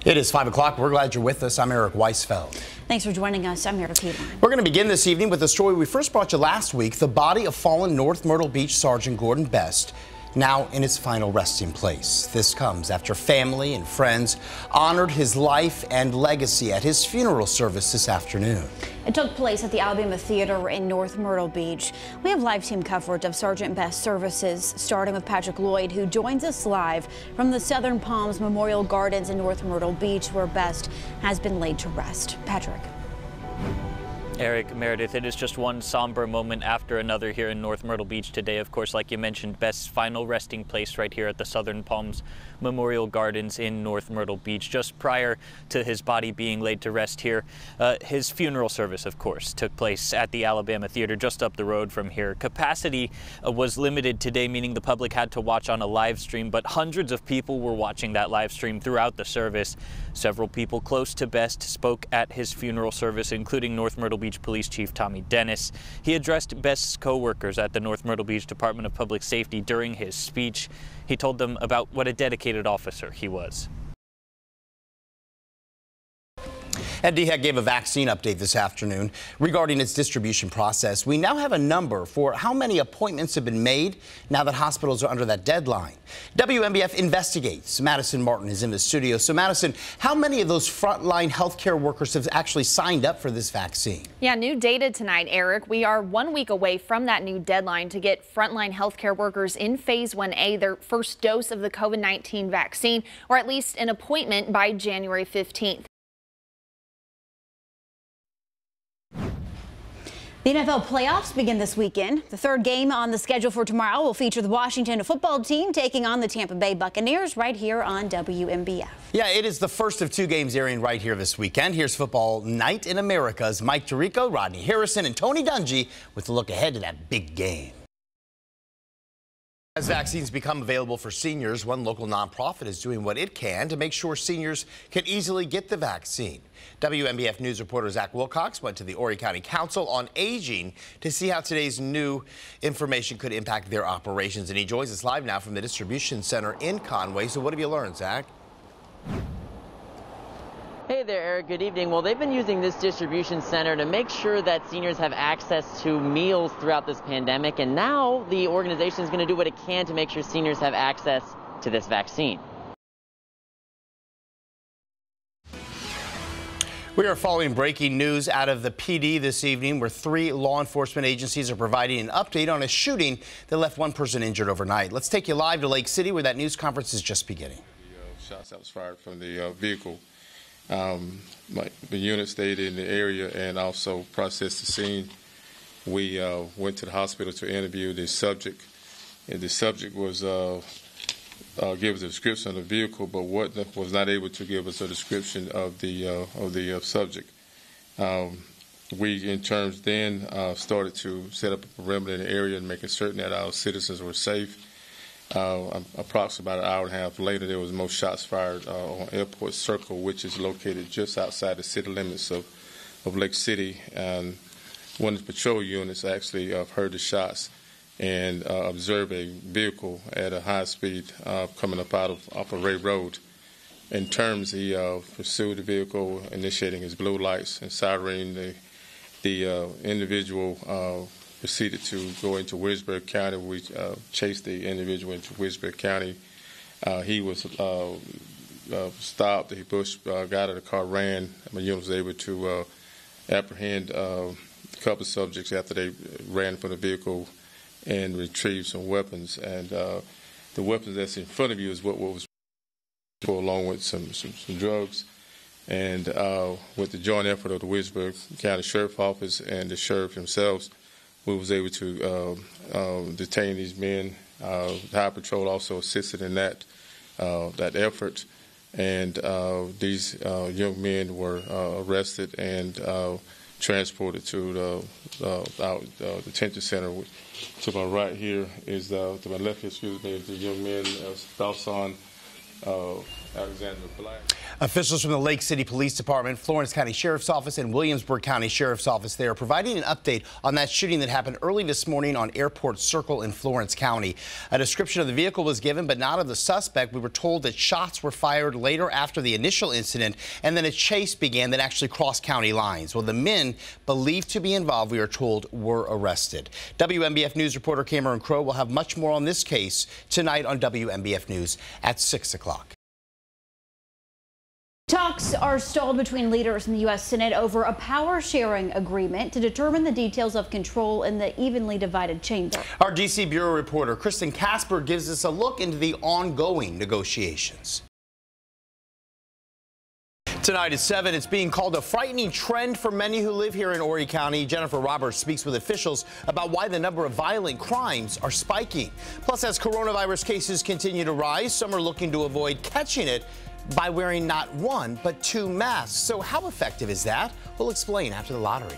It is 5 o'clock. We're glad you're with us. I'm Eric Weisfeld. Thanks for joining us. I'm Meredith Peterman. We're going to begin this evening with the story we first brought you last week, the body of fallen North Myrtle Beach Sergeant Gordon Best, now in its final resting place. This comes after family and friends honored his life and legacy at his funeral service this afternoon. It took place at the Alabama Theater in North Myrtle Beach. We have live team coverage of Sergeant Best's services, starting with Patrick Lloyd, who joins us live from the Southern Palms Memorial Gardens in North Myrtle Beach, where Best has been laid to rest. Patrick. Eric, Meredith, it is just one somber moment after another here in North Myrtle Beach today. Of course, like you mentioned, Best's final resting place right here at the Southern Palms Memorial Gardens in North Myrtle Beach. Just prior to his body being laid to rest here, his funeral service, of course, took place at the Alabama Theater just up the road from here. Capacity was limited today, meaning the public had to watch on a live stream, but hundreds of people were watching that live stream throughout the service. Several people close to Best spoke at his funeral service, including North Myrtle Beach Police Chief Tommy Dennis. He addressed Best's co-workers at the North Myrtle Beach Department of Public Safety during his speech. He told them about what a dedicated officer he was. And DHEC gave a vaccine update this afternoon regarding its distribution process. We now have a number for how many appointments have been made now that hospitals are under that deadline. WMBF investigates. Madison Martin is in the studio. So, Madison, how many of those frontline healthcare workers have actually signed up for this vaccine? Yeah, new data tonight, Eric. We are 1 week away from that new deadline to get frontline healthcare workers in Phase 1A their first dose of the COVID-19 vaccine, or at least an appointment by January 15th. The NFL playoffs begin this weekend. The third game on the schedule for tomorrow will feature the Washington football team taking on the Tampa Bay Buccaneers right here on WMBF. Yeah, it is the first of two games airing right here this weekend. Here's Football Night in America's Mike Tirico, Rodney Harrison, and Tony Dungy with a look ahead to that big game. As vaccines become available for seniors, one local nonprofit is doing what it can to make sure seniors can easily get the vaccine. WMBF News reporter Zach Wilcox went to the Horry County Council on Aging to see how today's new information could impact their operations. And he joins us live now from the distribution center in Conway. So what have you learned, Zach? Hey there, Eric. Good evening. Well, they've been using this distribution center to make sure that seniors have access to meals throughout this pandemic, and now the organization is going to do what it can to make sure seniors have access to this vaccine. We are following breaking news out of the PD this evening, where 3 law enforcement agencies are providing an update on a shooting that left one person injured overnight. Let's take you live to Lake City, where that news conference is just beginning. The shots that was fired from the vehicle. The unit stayed in the area and also processed the scene. We went to the hospital to interview the subject, and the subject was give us a description of the vehicle, but was not able to give us a description of the subject. We, in terms, then started to set up a perimeter in the area and making certain that our citizens were safe. Approximately about an hour and a half later, there was more shots fired on Airport Circle, which is located just outside the city limits of Lake City. And one of the patrol units actually heard the shots and observed a vehicle at a high speed coming up out of Ray Road. In terms, he pursued the vehicle, initiating his blue lights and siren. The individual proceeded to go into Williamsburg County. We chased the individual into Williamsburg County. He was stopped. He got out of the car, ran. The unit was able to apprehend a couple of subjects after they ran from the vehicle and retrieved some weapons. And the weapons that's in front of you is what was along with some drugs. And with the joint effort of the Williamsburg County Sheriff's Office and the sheriff himself, we was able to detain these men. Highway Patrol also assisted in that effort, and these young men were arrested and transported to the detention center. To my right here is to my left, excuse me, is the young man, Balsan Alexander Black. Officials from the Lake City Police Department, Florence County Sheriff's Office, and Williamsburg County Sheriff's Office there are providing an update on that shooting that happened early this morning on Airport Circle in Florence County. A description of the vehicle was given, but not of the suspect. We were told that shots were fired later after the initial incident, and then a chase began that actually crossed county lines. Well, the men believed to be involved, we are told, were arrested. WMBF News reporter Cameron Crowe will have much more on this case tonight on WMBF News at 6 o'clock. Talks are stalled between leaders in the U.S. Senate over a power-sharing agreement to determine the details of control in the evenly divided chamber. Our D.C. Bureau reporter Kristen Casper gives us a look into the ongoing negotiations. Tonight at 7, it's being called a frightening trend for many who live here in Horry County. Jennifer Roberts speaks with officials about why the number of violent crimes are spiking. Plus, as coronavirus cases continue to rise, some are looking to avoid catching it by wearing not one, but 2 masks. So how effective is that? We'll explain after the lottery.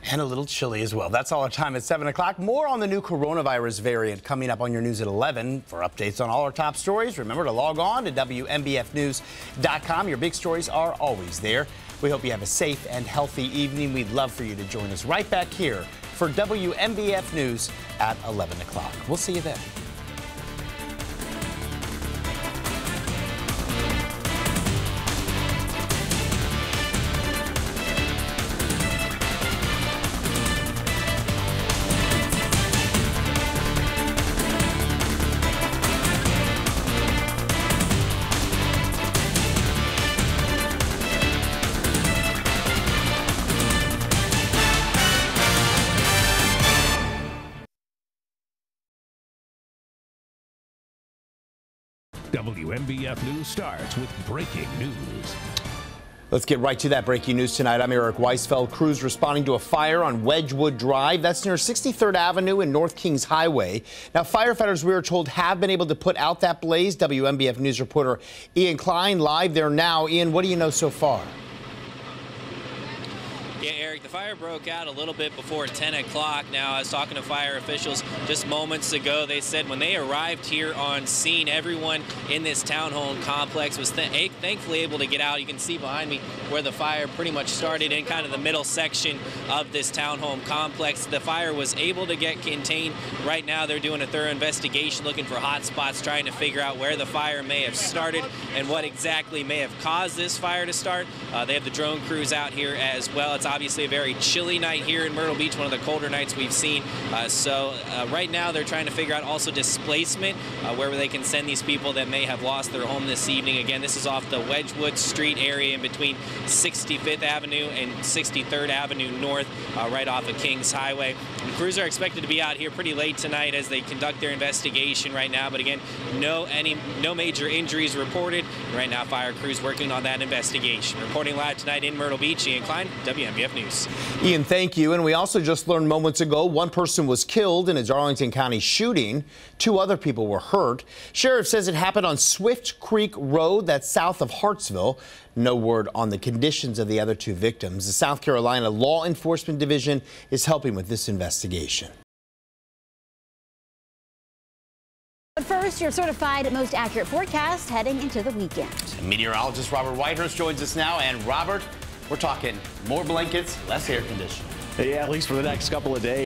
And a little chilly as well. That's all our time at 7 o'clock. More on the new coronavirus variant coming up on your news at 11. For updates on all our top stories, remember to log on to WMBFnews.com. Your big stories are always there. We hope you have a safe and healthy evening. We'd love for you to join us right back here for WMBF News at 11 o'clock. We'll see you then. WMBF News starts with breaking news. Let's get right to that breaking news tonight. I'm Eric Weisfeld. Crews responding to a fire on Wedgwood Drive. That's near 63rd Avenue and North Kings Highway. Now, firefighters, we are told, have been able to put out that blaze. WMBF News reporter Ian Klein live there now. Ian, what do you know so far? Yeah, Eric, the fire broke out a little bit before 10 o'clock. Now, I was talking to fire officials just moments ago. They said when they arrived here on scene, everyone in this townhome complex was thankfully able to get out. You can see behind me where the fire pretty much started in kind of the middle section of this townhome complex. The fire was able to get contained. Right now, they're doing a thorough investigation, looking for hot spots, trying to figure out where the fire may have started and what exactly may have caused this fire to start. They have the drone crews out here as well. It's obviously a very chilly night here in Myrtle Beach, one of the colder nights we've seen. So right now they're trying to figure out also displacement, where they can send these people that may have lost their home this evening. Again, this is off the Wedgwood Street area in between 65th Avenue and 63rd Avenue North, right off of Kings Highway. The crews are expected to be out here pretty late tonight as they conduct their investigation right now. But again, no major injuries reported. Right now, fire crews working on that investigation. Reporting live tonight in Myrtle Beach, Ian Klein, WMBF News. Ian, thank you. And we also just learned moments ago one person was killed in a Darlington County shooting. 2 other people were hurt. Sheriff says it happened on Swift Creek Road, that's south of Hartsville. No word on the conditions of the other 2 victims. The South Carolina Law Enforcement Division is helping with this investigation. But first, your certified most accurate forecast heading into the weekend. Meteorologist Robert Whitehurst joins us now. And Robert, we're talking more blankets, less air conditioning. Yeah, at least for the next couple of days.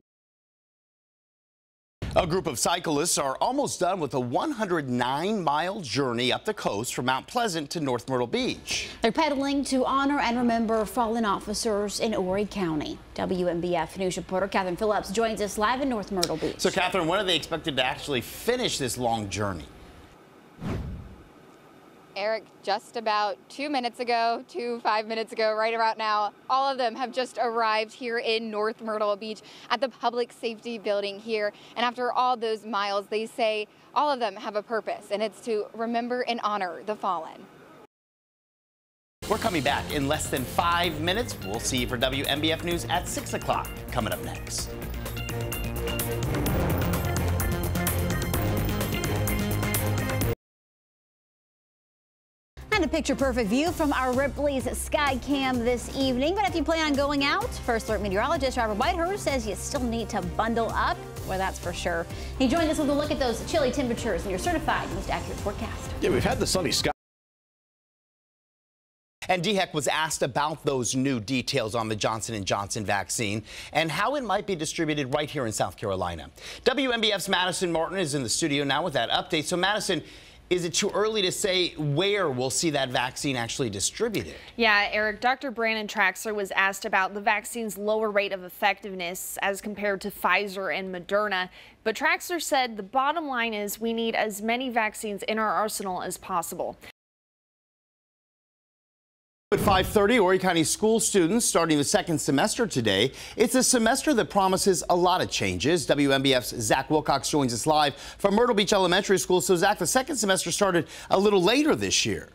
A group of cyclists are almost done with a 109-mile journey up the coast from Mount Pleasant to North Myrtle Beach. They're pedaling to honor and remember fallen officers in Horry County. WMBF News reporter Catherine Phillips joins us live in North Myrtle Beach. So, Catherine, when are they expected to actually finish this long journey? Eric, just about 2 minutes ago, 5 minutes ago, right about now, all of them have just arrived here in North Myrtle Beach at the Public Safety Building here. And after all those miles, they say all of them have a purpose, and it's to remember and honor the fallen. We're coming back in less than 5 minutes. We'll see you for WMBF News at 6 o'clock coming up next. a picture-perfect view from our Ripley's Sky Cam this evening. But if you plan on going out, First Alert meteorologist Robert Whitehurst says you still need to bundle up. Well, that's for sure. He joined us with a look at those chilly temperatures and your certified most accurate forecast. Yeah, we've had the sunny sky. And DHEC was asked about those new details on the Johnson & Johnson vaccine and how it might be distributed right here in South Carolina. WMBF's Madison Martin is in the studio now with that update. So, Madison, is it too early to say where we'll see that vaccine actually distributed? Yeah, Eric, Dr. Brandon Traxler was asked about the vaccine's lower rate of effectiveness as compared to Pfizer and Moderna. But Traxler said the bottom line is we need as many vaccines in our arsenal as possible. At 5:30, Horry County school students starting the second semester today. It's a semester that promises a lot of changes. WMBF's Zach Wilcox joins us live from Myrtle Beach Elementary School. So, Zach, the second semester started a little later this year.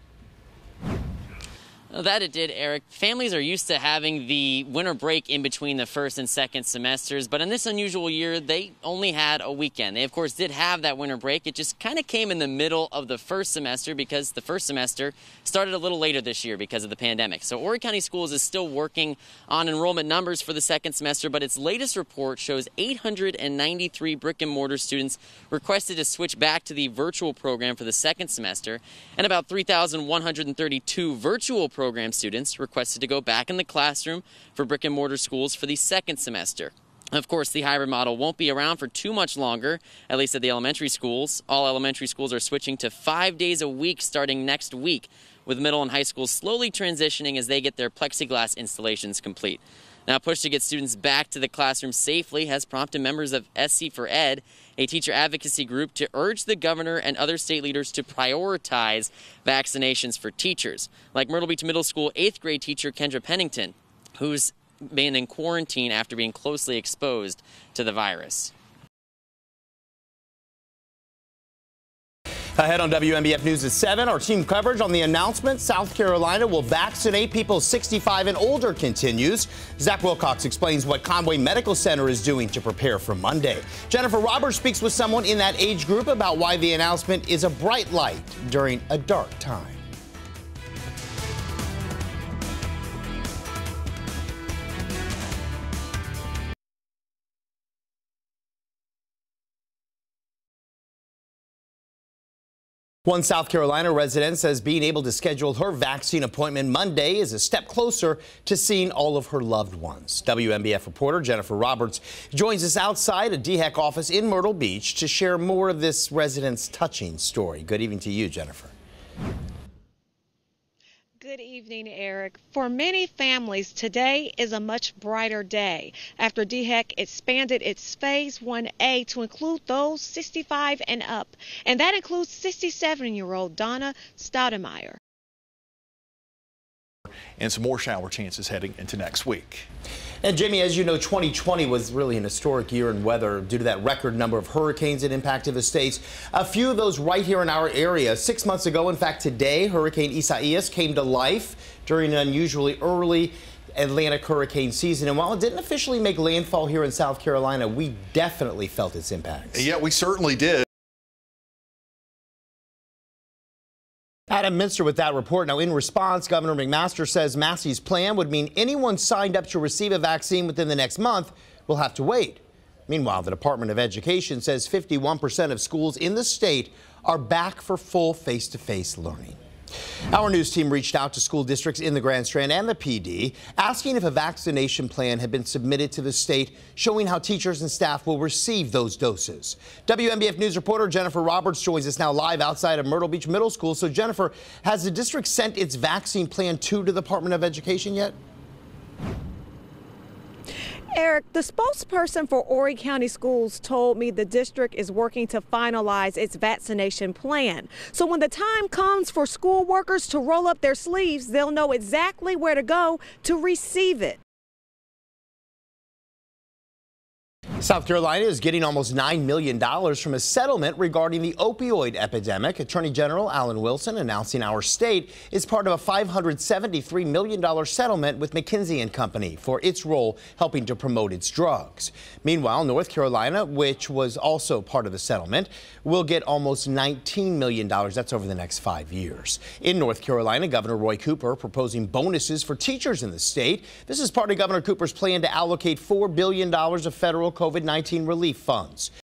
That it did, Eric. Families are used to having the winter break in between the first and second semesters, but in this unusual year, they only had a weekend. They, of course, did have that winter break. It just kind of came in the middle of the first semester because the first semester started a little later this year because of the pandemic. So Horry County Schools is still working on enrollment numbers for the second semester, but its latest report shows 893 brick and mortar students requested to switch back to the virtual program for the second semester, and about 3,132 virtual program students requested to go back in the classroom for brick and mortar schools for the second semester. Of course, the hybrid model won't be around for too much longer, at least at the elementary schools. All elementary schools are switching to 5 days a week starting next week, with middle and high schools slowly transitioning as they get their plexiglass installations complete. Now, a push to get students back to the classroom safely has prompted members of SC for Ed, a teacher advocacy group, to urge the governor and other state leaders to prioritize vaccinations for teachers, like Myrtle Beach Middle School 8th grade teacher Kendra Pennington, who's been in quarantine after being closely exposed to the virus. Ahead on WMBF News at 7, our team coverage on the announcement South Carolina will vaccinate people 65 and older continues. Zach Wilcox explains what Conway Medical Center is doing to prepare for Monday. Jennifer Roberts speaks with someone in that age group about why the announcement is a bright light during a dark time. One South Carolina resident says being able to schedule her vaccine appointment Monday is a step closer to seeing all of her loved ones. WMBF reporter Jennifer Roberts joins us outside a DHEC office in Myrtle Beach to share more of this resident's touching story. Good evening to you, Jennifer. Good evening, Eric. For many families, today is a much brighter day after DHEC expanded its Phase 1A to include those 65 and up, and that includes 67-year-old Donna Staudemeyer. And some more shower chances heading into next week. And Jamie, as you know, 2020 was really an historic year in weather due to that record number of hurricanes that impacted the states. A few of those right here in our area. 6 months ago, in fact, today, Hurricane Isaias came to life during an unusually early Atlantic hurricane season. And while it didn't officially make landfall here in South Carolina, we definitely felt its impacts. Yeah, we certainly did. Adam Minster with that report. Now, in response, Governor McMaster says Massey's plan would mean anyone signed up to receive a vaccine within the next month will have to wait. Meanwhile, the Department of Education says 51% of schools in the state are back for full face-to-face learning. Our news team reached out to school districts in the Grand Strand and the PD, asking if a vaccination plan had been submitted to the state, showing how teachers and staff will receive those doses. WMBF News reporter Jennifer Roberts joins us now live outside of Myrtle Beach Middle School. So, Jennifer, has the district sent its vaccine plan to the Department of Education yet? Eric, the spokesperson for Horry County Schools told me the district is working to finalize its vaccination plan. So when the time comes for school workers to roll up their sleeves, they'll know exactly where to go to receive it. South Carolina is getting almost $9 million from a settlement regarding the opioid epidemic. Attorney General Alan Wilson announcing our state is part of a $573 million settlement with McKinsey & Company for its role helping to promote its drugs. Meanwhile, North Carolina, which was also part of the settlement, will get almost $19 million. That's over the next 5 years. In North Carolina, Governor Roy Cooper proposing bonuses for teachers in the state. This is part of Governor Cooper's plan to allocate $4 billion of federal COVID-19 relief funds.